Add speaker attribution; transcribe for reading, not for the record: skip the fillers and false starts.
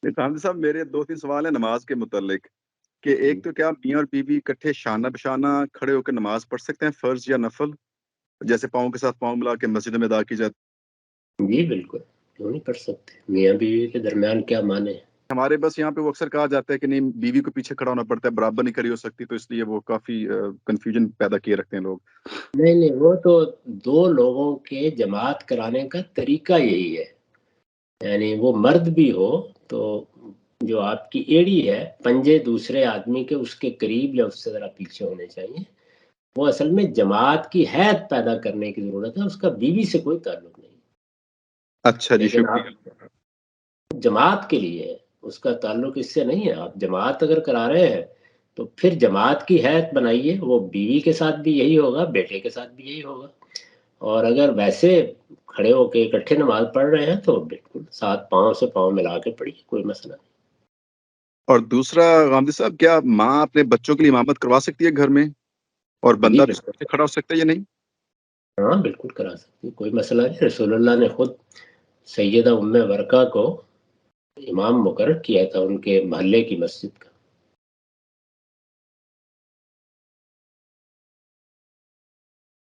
Speaker 1: حامد صاحب میرے 2-3 سوال ہیں نماز کے متعلق کہ ایک تو کیا میاں اور بیوی اکٹھے شانہ بشانہ کھڑے ہو کے نماز پڑھ سکتے ہیں فرض یا نفل جیسے پاؤں کے ساتھ پاؤں ملا کے مسجد میں ادا کی جاتی
Speaker 2: جی بالکل، کیوں نہیں پڑھ سکتے؟ میاں بیوی کے درمیان کیا مانے؟
Speaker 1: ہمارے بس یہاں پہ وہ اکثر کہا جاتا ہے کہ نہیں بیوی کو پیچھے کھڑا ہونا پڑتا ہے برابر نہیں کھڑی ہو سکتی تو اس لیے وہ کافی کنفیوژن پیدا کیے رکھتے ہیں لوگ
Speaker 2: نہیں، وہ تو دو لوگوں کے جماعت کرانے کا طریقہ یہی ہے، یعنی وہ مرد بھی ہو تو جو آپ کی ایڑی ہے پنجے دوسرے آدمی کے اس کے قریب یا اس سے ذرا پیچھے ہونے چاہیے. وہ اصل میں جماعت کی حیت پیدا کرنے کی ضرورت ہے، اس کا بیوی سے کوئی تعلق نہیں.
Speaker 1: اچھا جی
Speaker 2: لیکن
Speaker 1: شکریہ
Speaker 2: آپ جماعت کے لیے ہے، اس کا تعلق اس سے نہیں ہے. آپ جماعت اگر کرا رہے ہیں تو پھر جماعت کی حیت بنائیے، وہ بیوی کے ساتھ بھی یہی ہوگا، بیٹے کے ساتھ بھی یہی ہوگا. اور اگر ویسے کھڑے ہو کے اکٹھے نماز پڑھ رہے ہیں تو بالکل ساتھ پاؤں سے پاؤں ملا کے پڑھیے، کوئی مسئلہ نہیں.
Speaker 1: اور دوسرا غامدی صاحب کیا ماں اپنے بچوں کے لیے امامت کروا سکتی ہے گھر میں اور
Speaker 2: جی
Speaker 1: بندہ بھی
Speaker 2: بالکل،
Speaker 1: سامنے کھڑا ہو سکتا ہے یا نہیں
Speaker 2: ہاں بالکل کرا سکتی، کوئی مسئلہ نہیں. رسول اللہ نے خود سیدہ ام ورقہ کو امام مقرر کیا تھا ان کے محلے کی مسجد کا.